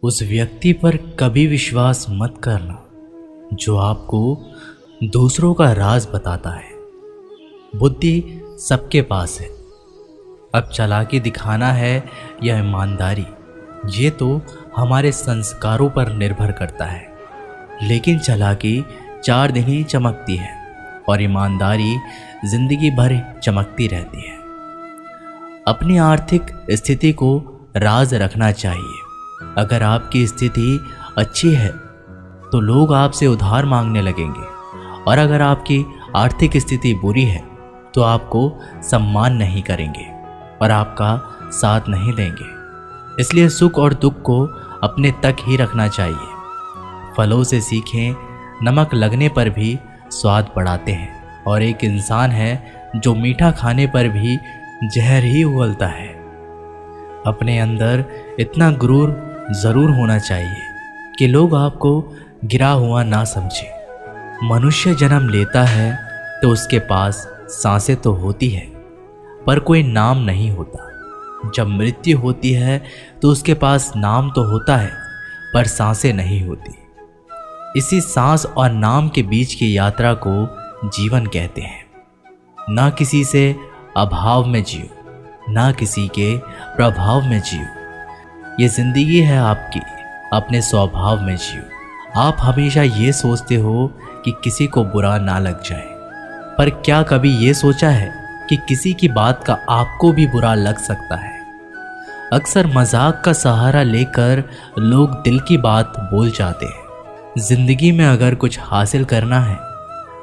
उस व्यक्ति पर कभी विश्वास मत करना जो आपको दूसरों का राज बताता है। बुद्धि सबके पास है, अब चालाकी दिखाना है या ईमानदारी, ये तो हमारे संस्कारों पर निर्भर करता है। लेकिन चालाकी 4 दिन ही चमकती है और ईमानदारी जिंदगी भर चमकती रहती है। अपनी आर्थिक स्थिति को राज रखना चाहिए। अगर आपकी स्थिति अच्छी है तो लोग आपसे उधार मांगने लगेंगे, और अगर आपकी आर्थिक स्थिति बुरी है तो आपको सम्मान नहीं करेंगे और आपका साथ नहीं देंगे। इसलिए सुख और दुख को अपने तक ही रखना चाहिए। फलों से सीखें, नमक लगने पर भी स्वाद बढ़ाते हैं, और एक इंसान है जो मीठा खाने पर भी जहर ही उगलता है। अपने अंदर इतना गुरूर जरूर होना चाहिए कि लोग आपको गिरा हुआ ना समझे। मनुष्य जन्म लेता है तो उसके पास सांसें तो होती है पर कोई नाम नहीं होता। जब मृत्यु होती है तो उसके पास नाम तो होता है पर सांसें नहीं होती। इसी सांस और नाम के बीच की यात्रा को जीवन कहते हैं। ना किसी से अभाव में जियो, ना किसी के प्रभाव में जियो। ये जिंदगी है आपकी, अपने स्वभाव में जियो। आप हमेशा ये सोचते हो कि किसी को बुरा ना लग जाए, पर क्या कभी ये सोचा है कि किसी की बात का आपको भी बुरा लग सकता है? अक्सर मजाक का सहारा लेकर लोग दिल की बात बोल जाते हैं। जिंदगी में अगर कुछ हासिल करना है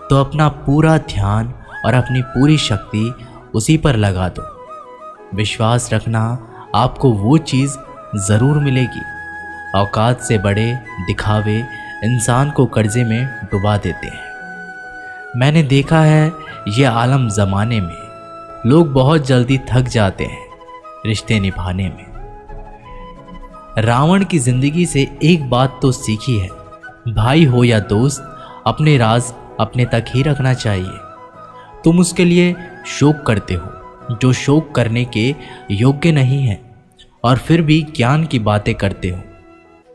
तो अपना पूरा ध्यान और अपनी पूरी शक्ति उसी पर लगा दो। विश्वास रखना, आपको वो चीज़ ज़रूर मिलेगी। औकात से बड़े दिखावे इंसान को कर्जे में डुबा देते हैं। मैंने देखा है ये आलम ज़माने में लोग बहुत जल्दी थक जाते हैं रिश्ते निभाने में। रावण की ज़िंदगी से एक बात तो सीखी है, भाई हो या दोस्त, अपने राज अपने तक ही रखना चाहिए। तुम उसके लिए शोक करते हो जो शोक करने के योग्य नहीं है, और फिर भी ज्ञान की बातें करते हो।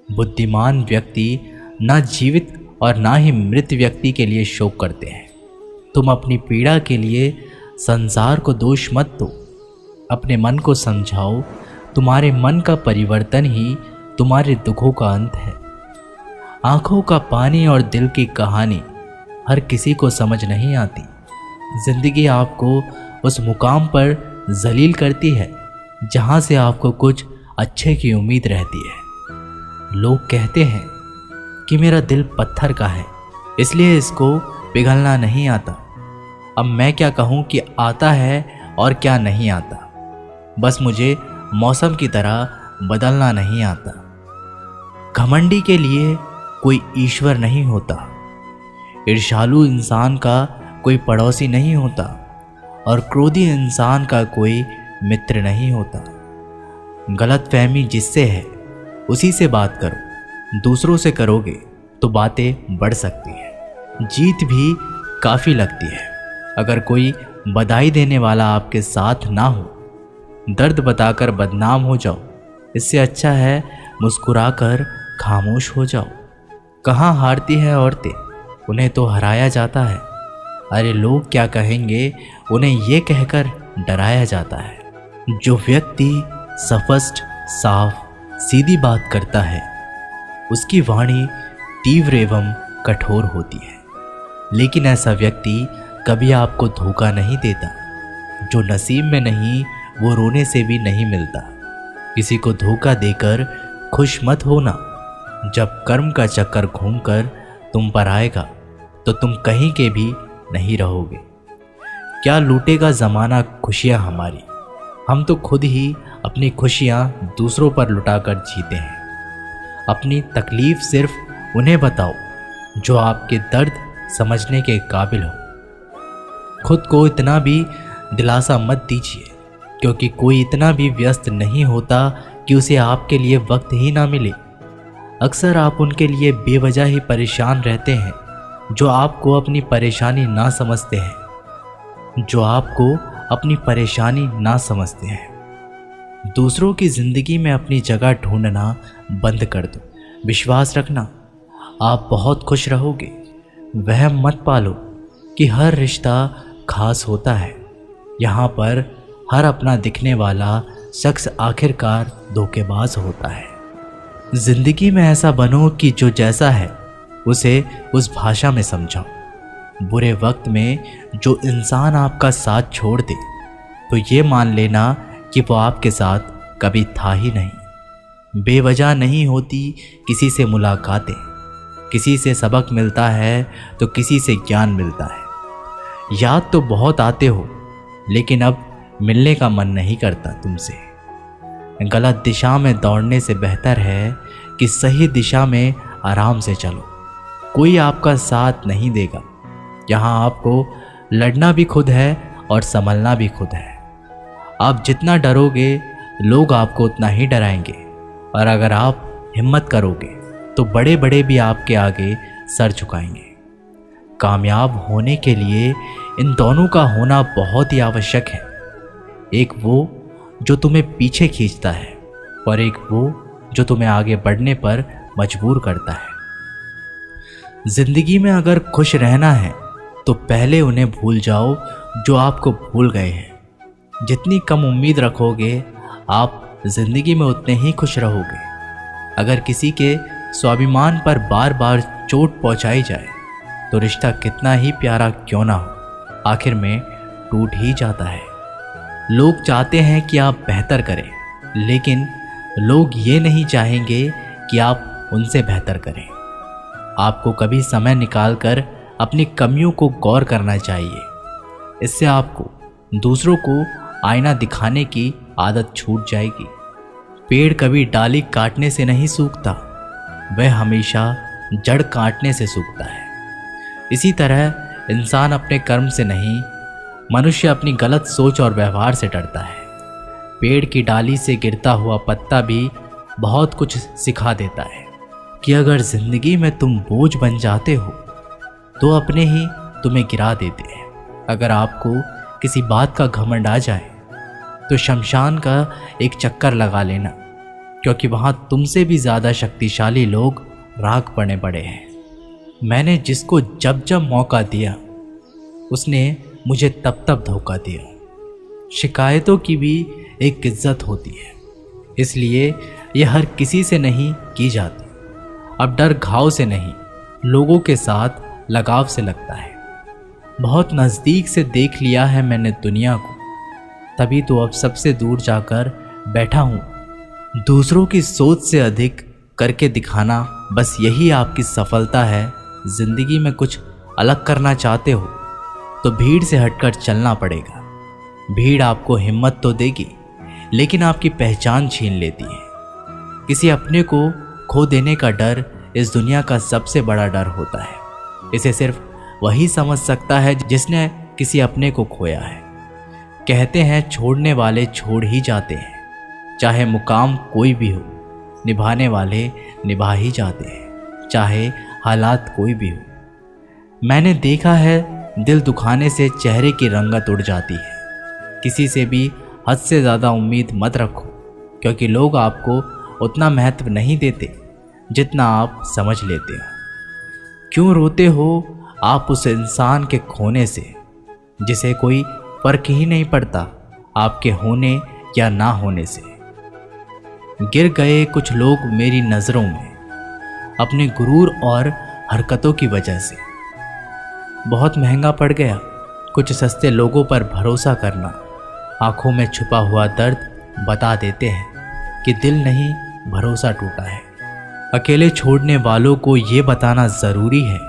बुद्धिमान व्यक्ति ना जीवित और ना ही मृत व्यक्ति के लिए शोक करते हैं। तुम अपनी पीड़ा के लिए संसार को दोष मत दो, अपने मन को समझाओ। तुम्हारे मन का परिवर्तन ही तुम्हारे दुखों का अंत है। आंखों का पानी और दिल की कहानी हर किसी को समझ नहीं आती। जिंदगी आपको उस मुकाम पर जलील करती है जहां से आपको कुछ अच्छे की उम्मीद रहती है। लोग कहते हैं कि मेरा दिल पत्थर का है, इसलिए इसको पिघलना नहीं आता। अब मैं क्या कहूँ कि आता है और क्या नहीं आता। बस मुझे मौसम की तरह बदलना नहीं आता। घमंडी के लिए कोई ईश्वर नहीं होता। ईर्ष्यालु इंसान का कोई पड़ोसी नहीं होता, और क्रोधी इंसान का कोई मित्र नहीं होता। गलतफहमी जिससे है उसी से बात करो। दूसरों से करोगे तो बातें बढ़ सकती है, जीत भी काफ़ी लगती है। अगर कोई बधाई देने वाला आपके साथ ना हो, दर्द बताकर बदनाम हो जाओ। इससे अच्छा है मुस्कुराकर खामोश हो जाओ। कहाँ हारती हैं औरतें, उन्हें तो हराया जाता है। अरे लोग क्या कहेंगे, उन्हें ये कहकर डराया जाता है। जो व्यक्ति स्पष्ट, साफ, सीधी बात करता है उसकी वाणी तीव्र एवं कठोर होती है। लेकिन ऐसा व्यक्ति कभी आपको धोखा नहीं देता। जो नसीब में नहीं वो रोने से भी नहीं मिलता। किसी को धोखा देकर खुश मत होना। जब कर्म का चक्कर घूमकर तुम पर आएगा तो तुम कहीं के भी नहीं रहोगे। क्या लूटेगा ज़माना खुशियाँ हमारी, हम तो खुद ही अपनी खुशियाँ दूसरों पर लुटाकर जीते हैं। अपनी तकलीफ़ सिर्फ उन्हें बताओ जो आपके दर्द समझने के काबिल हो। खुद को इतना भी दिलासा मत दीजिए, क्योंकि कोई इतना भी व्यस्त नहीं होता कि उसे आपके लिए वक्त ही ना मिले। अक्सर आप उनके लिए बेवजह ही परेशान रहते हैं जो आपको अपनी परेशानी ना समझते हैं। दूसरों की ज़िंदगी में अपनी जगह ढूंढना बंद कर दो। विश्वास रखना, आप बहुत खुश रहोगे। वहम मत पालो कि हर रिश्ता खास होता है। यहाँ पर हर अपना दिखने वाला शख्स आखिरकार धोखेबाज होता है। ज़िंदगी में ऐसा बनो कि जो जैसा है उसे उस भाषा में समझाओ। बुरे वक्त में जो इंसान आपका साथ छोड़ दे तो ये मान लेना कि वो आपके साथ कभी था ही नहीं। बेवजह नहीं होती किसी से मुलाकातें, किसी से सबक मिलता है तो किसी से ज्ञान मिलता है। याद तो बहुत आते हो लेकिन अब मिलने का मन नहीं करता तुमसे। गलत दिशा में दौड़ने से बेहतर है कि सही दिशा में आराम से चलो। कोई आपका साथ नहीं देगा। यहाँ आपको लड़ना भी खुद है और संभलना भी खुद है। आप जितना डरोगे लोग आपको उतना ही डराएंगे, और अगर आप हिम्मत करोगे तो बड़े बड़े भी आपके आगे सर झुकाएंगे। कामयाब होने के लिए इन दोनों का होना बहुत ही आवश्यक है। एक वो जो तुम्हें पीछे खींचता है और एक वो जो तुम्हें आगे बढ़ने पर मजबूर करता है। जिंदगी में अगर खुश रहना है तो पहले उन्हें भूल जाओ जो आपको भूल गए हैं। जितनी कम उम्मीद रखोगे आप जिंदगी में उतने ही खुश रहोगे। अगर किसी के स्वाभिमान पर बार बार चोट पहुंचाई जाए तो रिश्ता कितना ही प्यारा क्यों ना हो, आखिर में टूट ही जाता है। लोग चाहते हैं कि आप बेहतर करें, लेकिन लोग ये नहीं चाहेंगे कि आप उनसे बेहतर करें। आपको कभी समय निकालकर अपनी कमियों को गौर करना चाहिए। इससे आपको दूसरों को आईना दिखाने की आदत छूट जाएगी। पेड़ कभी डाली काटने से नहीं सूखता, वह हमेशा जड़ काटने से सूखता है। इसी तरह इंसान अपने कर्म से नहीं, मनुष्य अपनी गलत सोच और व्यवहार से डरता है। पेड़ की डाली से गिरता हुआ पत्ता भी बहुत कुछ सिखा देता है कि अगर जिंदगी में तुम बोझ बन जाते हो तो अपने ही तुम्हें गिरा देते हैं। अगर आपको किसी बात का घमंड आ जाए तो शमशान का एक चक्कर लगा लेना, क्योंकि वहाँ तुमसे भी ज़्यादा शक्तिशाली लोग राख पड़े पड़े हैं। मैंने जिसको जब जब मौका दिया उसने मुझे तब तब धोखा दिया। शिकायतों की भी एक इज्जत होती है, इसलिए यह हर किसी से नहीं की जाती। अब डर घाव से नहीं, लोगों के साथ लगाव से लगता है। बहुत नज़दीक से देख लिया है मैंने दुनिया को, तभी तो अब सबसे दूर जाकर बैठा हूँ। दूसरों की सोच से अधिक करके दिखाना, बस यही आपकी सफलता है। जिंदगी में कुछ अलग करना चाहते हो तो भीड़ से हटकर चलना पड़ेगा। भीड़ आपको हिम्मत तो देगी, लेकिन आपकी पहचान छीन लेती है। किसी अपने को खो देने का डर इस दुनिया का सबसे बड़ा डर होता है। इसे सिर्फ वही समझ सकता है जिसने किसी अपने को खोया है। कहते हैं छोड़ने वाले छोड़ ही जाते हैं, चाहे मुकाम कोई भी हो। निभाने वाले निभा ही जाते हैं, चाहे हालात कोई भी हो। मैंने देखा है दिल दुखाने से चेहरे की रंगत उड़ जाती है। किसी से भी हद से ज़्यादा उम्मीद मत रखो, क्योंकि लोग आपको उतना महत्व नहीं देते जितना आप समझ लेते हो। क्यों रोते हो आप उस इंसान के खोने से जिसे कोई फर्क ही नहीं पड़ता आपके होने या ना होने से। गिर गए कुछ लोग मेरी नज़रों में अपने गुरूर और हरकतों की वजह से। बहुत महंगा पड़ गया कुछ सस्ते लोगों पर भरोसा करना। आंखों में छुपा हुआ दर्द बता देते हैं कि दिल नहीं, भरोसा टूटा है। अकेले छोड़ने वालों को ये बताना ज़रूरी है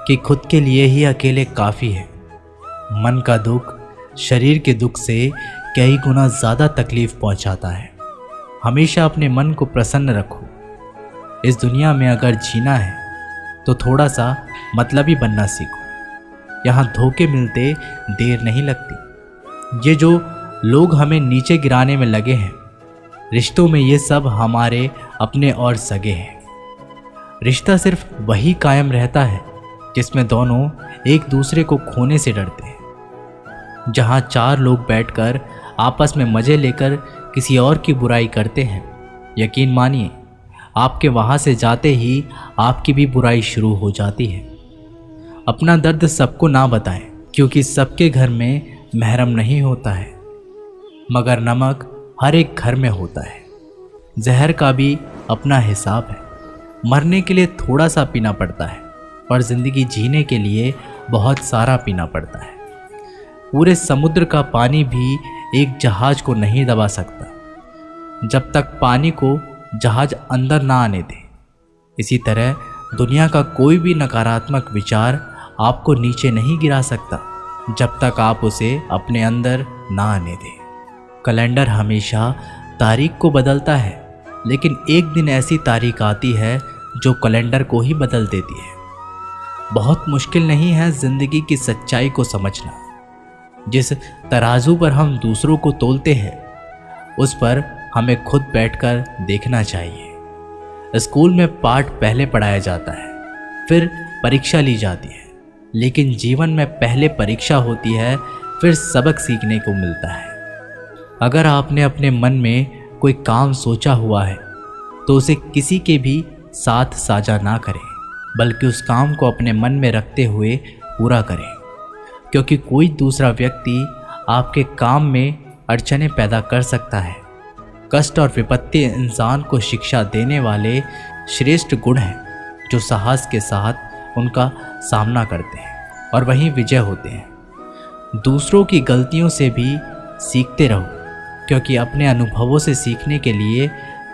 कि खुद के लिए ही अकेले काफ़ी है। मन का दुख शरीर के दुख से कई गुना ज़्यादा तकलीफ़ पहुंचाता है। हमेशा अपने मन को प्रसन्न रखो। इस दुनिया में अगर जीना है तो थोड़ा सा मतलबी बनना सीखो। यहाँ धोखे मिलते देर नहीं लगती। ये जो लोग हमें नीचे गिराने में लगे हैं, रिश्तों में ये सब हमारे अपने और सगे हैं। रिश्ता सिर्फ वही कायम रहता है जिसमें दोनों एक दूसरे को खोने से डरते हैं। जहाँ चार लोग बैठकर आपस में मज़े लेकर किसी और की बुराई करते हैं, यकीन मानिए आपके वहाँ से जाते ही आपकी भी बुराई शुरू हो जाती है। अपना दर्द सबको ना बताएं, क्योंकि सबके घर में महरम नहीं होता है, मगर नमक हर एक घर में होता है। जहर का भी अपना हिसाब है। मरने के लिए थोड़ा सा पीना पड़ता है और ज़िंदगी जीने के लिए बहुत सारा पीना पड़ता है। पूरे समुद्र का पानी भी एक जहाज को नहीं दबा सकता जब तक पानी को जहाज अंदर ना आने दे। इसी तरह दुनिया का कोई भी नकारात्मक विचार आपको नीचे नहीं गिरा सकता जब तक आप उसे अपने अंदर ना आने दें। कैलेंडर हमेशा तारीख को बदलता है, लेकिन एक दिन ऐसी तारीख आती है जो कैलेंडर को ही बदल देती है। बहुत मुश्किल नहीं है ज़िंदगी की सच्चाई को समझना। जिस तराजू पर हम दूसरों को तोलते हैं, उस पर हमें खुद बैठकर देखना चाहिए। स्कूल में पाठ पहले पढ़ाया जाता है, फिर परीक्षा ली जाती है, लेकिन जीवन में पहले परीक्षा होती है, फिर सबक सीखने को मिलता है। अगर आपने अपने मन में कोई काम सोचा हुआ है तो उसे किसी के भी साथ साझा ना करें, बल्कि उस काम को अपने मन में रखते हुए पूरा करें, क्योंकि कोई दूसरा व्यक्ति आपके काम में अड़चनें पैदा कर सकता है। कष्ट और विपत्ति इंसान को शिक्षा देने वाले श्रेष्ठ गुण हैं जो साहस के साथ उनका सामना करते हैं और वहीं विजय होते हैं। दूसरों की गलतियों से भी सीखते रहो, क्योंकि अपने अनुभवों से सीखने के लिए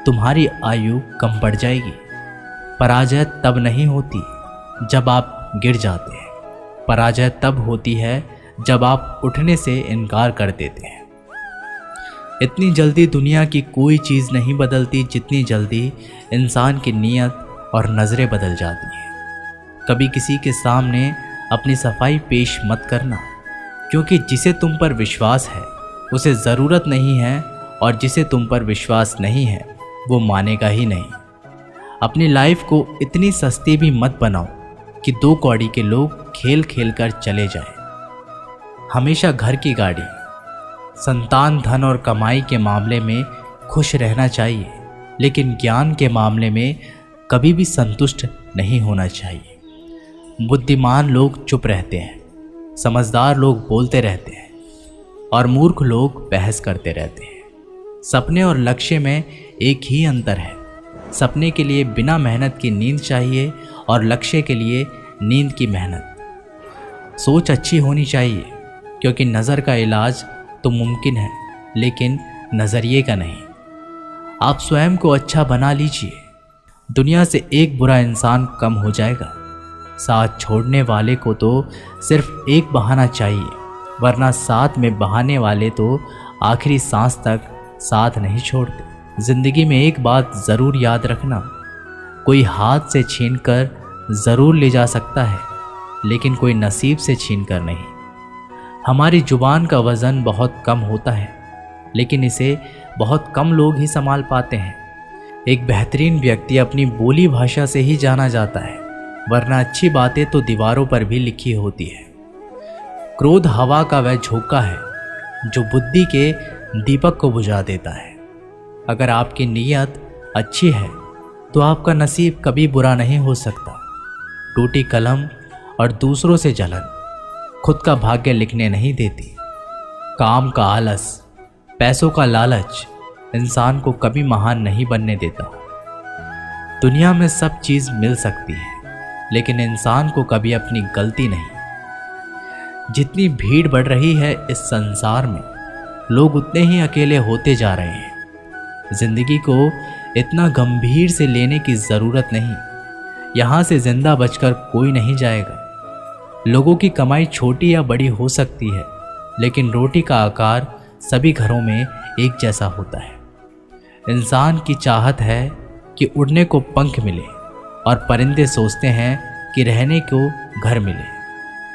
तुम्हारी आयु कम बढ़ जाएगी। पराजय तब नहीं होती जब आप गिर जाते हैं, पराजय तब होती है जब आप उठने से इनकार कर देते हैं। इतनी जल्दी दुनिया की कोई चीज़ नहीं बदलती जितनी जल्दी इंसान की नीयत और नज़रें बदल जाती हैं। कभी किसी के सामने अपनी सफाई पेश मत करना, क्योंकि जिसे तुम पर विश्वास है उसे ज़रूरत नहीं है, और जिसे तुम पर विश्वास नहीं है वो मानेगा ही नहीं। अपनी लाइफ को इतनी सस्ती भी मत बनाओ कि 2 कौड़ी के लोग खेल खेल कर चले जाएं। हमेशा घर की गाड़ी, संतान, धन और कमाई के मामले में खुश रहना चाहिए, लेकिन ज्ञान के मामले में कभी भी संतुष्ट नहीं होना चाहिए। बुद्धिमान लोग चुप रहते हैं, समझदार लोग बोलते रहते हैं और मूर्ख लोग बहस करते रहते हैं। सपने और लक्ष्य में एक ही अंतर है। सपने के लिए बिना मेहनत की नींद चाहिए और लक्ष्य के लिए नींद की मेहनत। सोच अच्छी होनी चाहिए, क्योंकि नज़र का इलाज तो मुमकिन है, लेकिन नज़रिए का नहीं। आप स्वयं को अच्छा बना लीजिए, दुनिया से एक बुरा इंसान कम हो जाएगा। साथ छोड़ने वाले को तो सिर्फ एक बहाना चाहिए, वरना साथ में बहाने वाले तो आखिरी सांस तक साथ नहीं छोड़ते। ज़िंदगी में एक बात ज़रूर याद रखना, कोई हाथ से छीनकर ज़रूर ले जा सकता है, लेकिन कोई नसीब से छीनकर नहीं। हमारी ज़ुबान का वज़न बहुत कम होता है, लेकिन इसे बहुत कम लोग ही संभाल पाते हैं। एक बेहतरीन व्यक्ति अपनी बोली भाषा से ही जाना जाता है, वरना अच्छी बातें तो दीवारों पर भी लिखी होती है। क्रोध हवा का वह झोंका है जो बुद्धि के दीपक को बुझा देता है। अगर आपकी नीयत अच्छी है तो आपका नसीब कभी बुरा नहीं हो सकता। टूटी कलम और दूसरों से जलन खुद का भाग्य लिखने नहीं देती। काम का आलस, पैसों का लालच इंसान को कभी महान नहीं बनने देता। दुनिया में सब चीज़ मिल सकती है, लेकिन इंसान को कभी अपनी गलती नहीं। जितनी भीड़ बढ़ रही है इस संसार में, लोग उतने ही अकेले होते जा रहे हैं। जिंदगी को इतना गंभीर से लेने की ज़रूरत नहीं। यहाँ से जिंदा बचकर कोई नहीं जाएगा। लोगों की कमाई छोटी या बड़ी हो सकती है, लेकिन रोटी का आकार सभी घरों में एक जैसा होता है। इंसान की चाहत है कि उड़ने को पंख मिले, और परिंदे सोचते हैं कि रहने को घर मिले।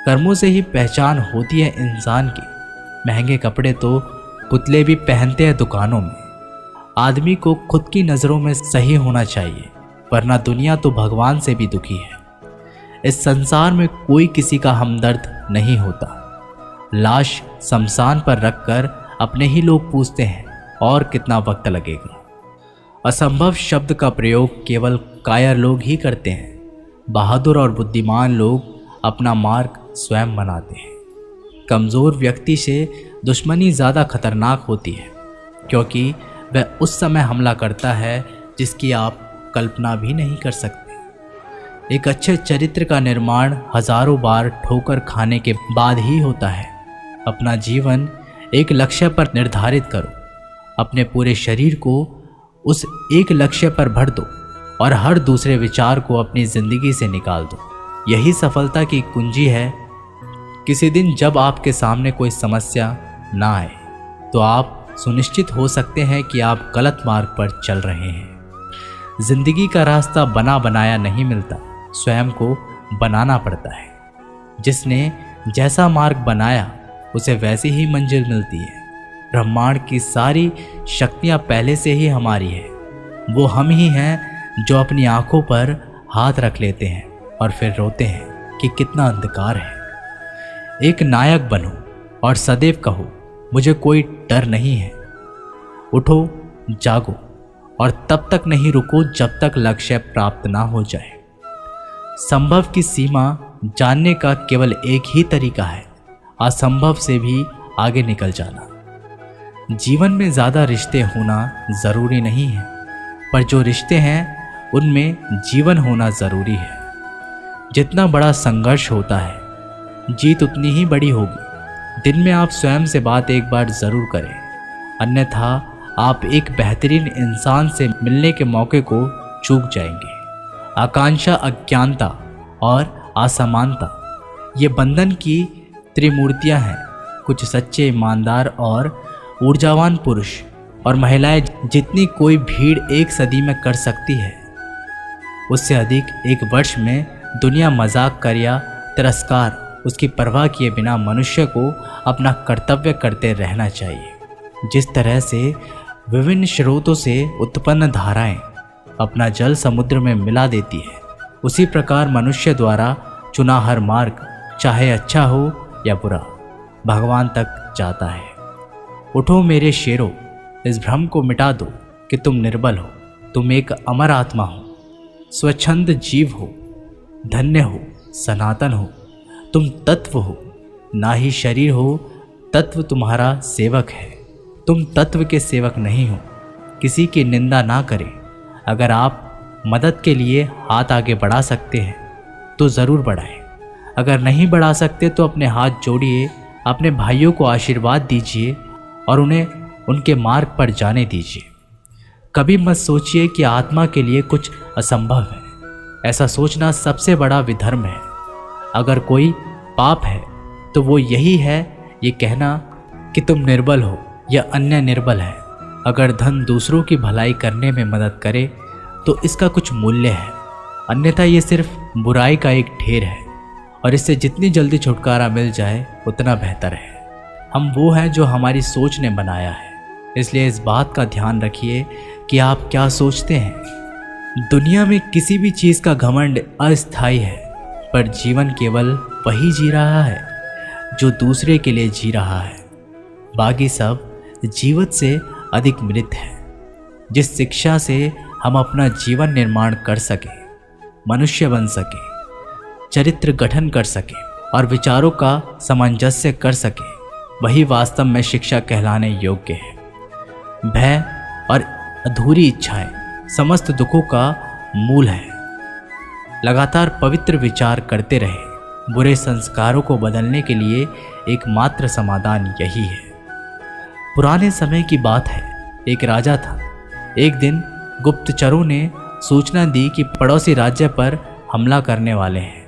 कर्मों से ही पहचान होती है इंसान की। महंगे कपड़े तो पुतले भी पहनते हैं दुकानों में। आदमी को खुद की नज़रों में सही होना चाहिए, वरना दुनिया तो भगवान से भी दुखी है। इस संसार में कोई किसी का हमदर्द नहीं होता। लाश शमशान पर रखकर अपने ही लोग पूछते हैं और कितना वक्त लगेगा। असंभव शब्द का प्रयोग केवल कायर लोग ही करते हैं। बहादुर और बुद्धिमान लोग अपना मार्ग स्वयं बनाते हैं। कमज़ोर व्यक्ति से दुश्मनी ज़्यादा खतरनाक होती है, क्योंकि वह उस समय हमला करता है जिसकी आप कल्पना भी नहीं कर सकते। एक अच्छे चरित्र का निर्माण हजारों बार ठोकर खाने के बाद ही होता है। अपना जीवन एक लक्ष्य पर निर्धारित करो, अपने पूरे शरीर को उस एक लक्ष्य पर भर दो और हर दूसरे विचार को अपनी ज़िंदगी से निकाल दो। यही सफलता की कुंजी है। किसी दिन जब आपके सामने कोई समस्या ना आए तो आप सुनिश्चित हो सकते हैं कि आप गलत मार्ग पर चल रहे हैं। जिंदगी का रास्ता बना बनाया नहीं मिलता, स्वयं को बनाना पड़ता है। जिसने जैसा मार्ग बनाया उसे वैसी ही मंजिल मिलती है। ब्रह्मांड की सारी शक्तियाँ पहले से ही हमारी है। वो हम ही हैं जो अपनी आंखों पर हाथ रख लेते हैं और फिर रोते हैं कि कितना अंधकार है। एक नायक बनो और सदैव कहो, मुझे कोई डर नहीं है। उठो, जागो और तब तक नहीं रुको जब तक लक्ष्य प्राप्त ना हो जाए। संभव की सीमा जानने का केवल एक ही तरीका है, असंभव से भी आगे निकल जाना। जीवन में ज़्यादा रिश्ते होना ज़रूरी नहीं है, पर जो रिश्ते हैं उनमें जीवन होना ज़रूरी है। जितना बड़ा संघर्ष होता है, जीत उतनी ही बड़ी होगी। दिन में आप स्वयं से बात एक बार ज़रूर करें, अन्यथा आप एक बेहतरीन इंसान से मिलने के मौके को चूक जाएंगे। आकांक्षा, अज्ञानता और असमानता ये बंधन की त्रिमूर्तियां हैं। कुछ सच्चे, ईमानदार और ऊर्जावान पुरुष और महिलाएं जितनी कोई भीड़ एक सदी में कर सकती है, उससे अधिक एक वर्ष में दुनिया मजाक कर या तिरस्कार उसकी परवाह किए बिना मनुष्य को अपना कर्तव्य करते रहना चाहिए। जिस तरह से विभिन्न स्रोतों से उत्पन्न धाराएं अपना जल समुद्र में मिला देती है, उसी प्रकार मनुष्य द्वारा चुना हर मार्ग, चाहे अच्छा हो या बुरा, भगवान तक जाता है। उठो मेरे शेरों, इस भ्रम को मिटा दो कि तुम निर्बल हो। तुम एक अमर आत्मा हो, स्वच्छंद जीव हो, धन्य हो, सनातन हो। तुम तत्व हो, ना ही शरीर हो। तत्व तुम्हारा सेवक है, तुम तत्व के सेवक नहीं हो। किसी की निंदा ना करें। अगर आप मदद के लिए हाथ आगे बढ़ा सकते हैं तो ज़रूर बढ़ाएं। अगर नहीं बढ़ा सकते तो अपने हाथ जोड़िए, अपने भाइयों को आशीर्वाद दीजिए और उन्हें उनके मार्ग पर जाने दीजिए। कभी मत सोचिए कि आत्मा के लिए कुछ असंभव है। ऐसा सोचना सबसे बड़ा विधर्म है। अगर कोई पाप है तो वो यही है ये कहना कि तुम निर्बल हो या अन्य निर्बल है। अगर धन दूसरों की भलाई करने में मदद करे तो इसका कुछ मूल्य है, अन्यथा ये सिर्फ बुराई का एक ढेर है और इससे जितनी जल्दी छुटकारा मिल जाए उतना बेहतर है। हम वो हैं जो हमारी सोच ने बनाया है, इसलिए इस बात का ध्यान रखिए कि आप क्या सोचते हैं। दुनिया में किसी भी चीज़ का घमंड अस्थायी है, पर जीवन केवल वही जी रहा है जो दूसरे के लिए जी रहा है। बाकी सब जीवित से अधिक मृत है। जिस शिक्षा से हम अपना जीवन निर्माण कर सके, मनुष्य बन सके, चरित्र गठन कर सके और विचारों का सामंजस्य कर सके, वही वास्तव में शिक्षा कहलाने योग्य है। भय और अधूरी इच्छाएं समस्त दुखों का मूल है। लगातार पवित्र विचार करते रहे। बुरे संस्कारों को बदलने के लिए एकमात्र समाधान यही है। पुराने समय की बात है, एक राजा था। एक दिन गुप्तचरों ने सूचना दी कि पड़ोसी राज्य पर हमला करने वाले हैं।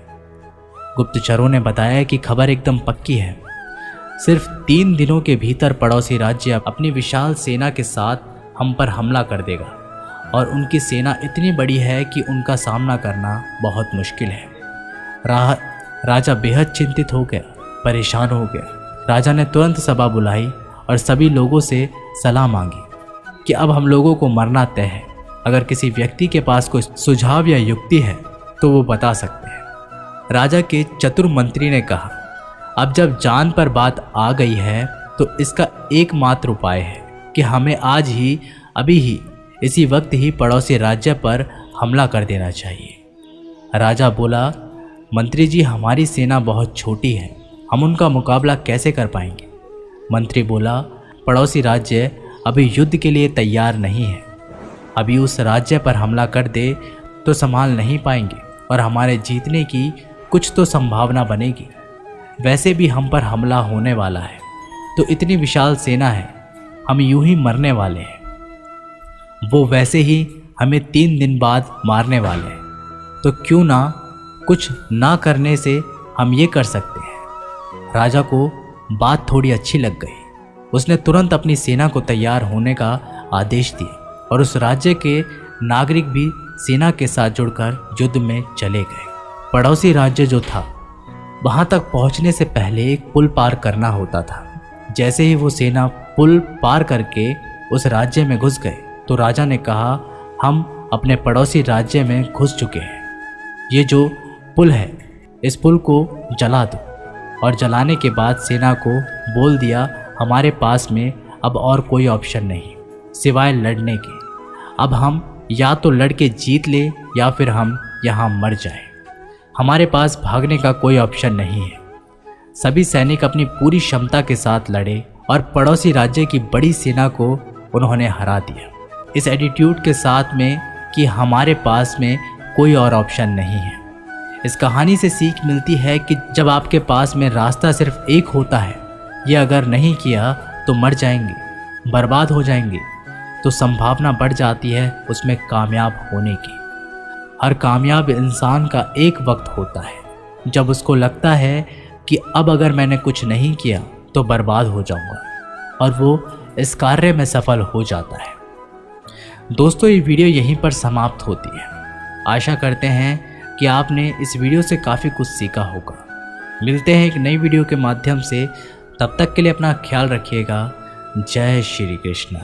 गुप्तचरों ने बताया कि खबर एकदम पक्की है। सिर्फ 3 दिनों के भीतर पड़ोसी राज्य अपनी विशाल सेना के साथ हम पर हमला कर देगा और उनकी सेना इतनी बड़ी है कि उनका सामना करना बहुत मुश्किल है। राजा बेहद चिंतित हो गया, परेशान हो गया। राजा ने तुरंत सभा बुलाई और सभी लोगों से सलाह मांगी कि अब हम लोगों को मरना तय है। अगर किसी व्यक्ति के पास कोई सुझाव या युक्ति है तो वो बता सकते हैं। राजा के चतुर मंत्री ने कहा, अब जब जान पर बात आ गई है तो इसका एकमात्र उपाय है कि हमें आज ही, अभी ही, इसी वक्त ही पड़ोसी राज्य पर हमला कर देना चाहिए। राजा बोला, मंत्री जी, हमारी सेना बहुत छोटी है, हम उनका मुकाबला कैसे कर पाएंगे। मंत्री बोला, पड़ोसी राज्य अभी युद्ध के लिए तैयार नहीं है। अभी उस राज्य पर हमला कर दे तो संभाल नहीं पाएंगे और हमारे जीतने की कुछ तो संभावना बनेगी। वैसे भी हम पर हमला होने वाला है, तो इतनी विशाल सेना है, हम यूं ही मरने वाले हैं। वो वैसे ही हमें 3 दिन बाद मारने वाले हैं, तो क्यों ना कुछ ना करने से हम ये कर सकते हैं। राजा को बात थोड़ी अच्छी लग गई। उसने तुरंत अपनी सेना को तैयार होने का आदेश दिया और उस राज्य के नागरिक भी सेना के साथ जुड़कर युद्ध में चले गए। पड़ोसी राज्य जो था, वहां तक पहुंचने से पहले एक पुल पार करना होता था। जैसे ही वो सेना पुल पार करके उस राज्य में घुस गए तो राजा ने कहा, हम अपने पड़ोसी राज्य में घुस चुके हैं। ये जो पुल है, इस पुल को जला दो। और जलाने के बाद सेना को बोल दिया, हमारे पास में अब और कोई ऑप्शन नहीं सिवाय लड़ने के। अब हम या तो लड़ के जीत ले या फिर हम यहाँ मर जाएं। हमारे पास भागने का कोई ऑप्शन नहीं है। सभी सैनिक अपनी पूरी क्षमता के साथ लड़े और पड़ोसी राज्य की बड़ी सेना को उन्होंने हरा दिया, इस एटीट्यूड के साथ में कि हमारे पास में कोई और ऑप्शन नहीं है। इस कहानी से सीख मिलती है कि जब आपके पास में रास्ता सिर्फ एक होता है, ये अगर नहीं किया तो मर जाएंगे, बर्बाद हो जाएंगे, तो संभावना बढ़ जाती है उसमें कामयाब होने की। हर कामयाब इंसान का एक वक्त होता है जब उसको लगता है कि अब अगर मैंने कुछ नहीं किया तो बर्बाद हो जाऊंगा, और वो इस कार्य में सफल हो जाता है। दोस्तों, ये वीडियो यहीं पर समाप्त होती है। आशा करते हैं कि आपने इस वीडियो से काफ़ी कुछ सीखा होगा। मिलते हैं एक नई वीडियो के माध्यम से, तब तक के लिए अपना ख्याल रखिएगा। जय श्री कृष्ण।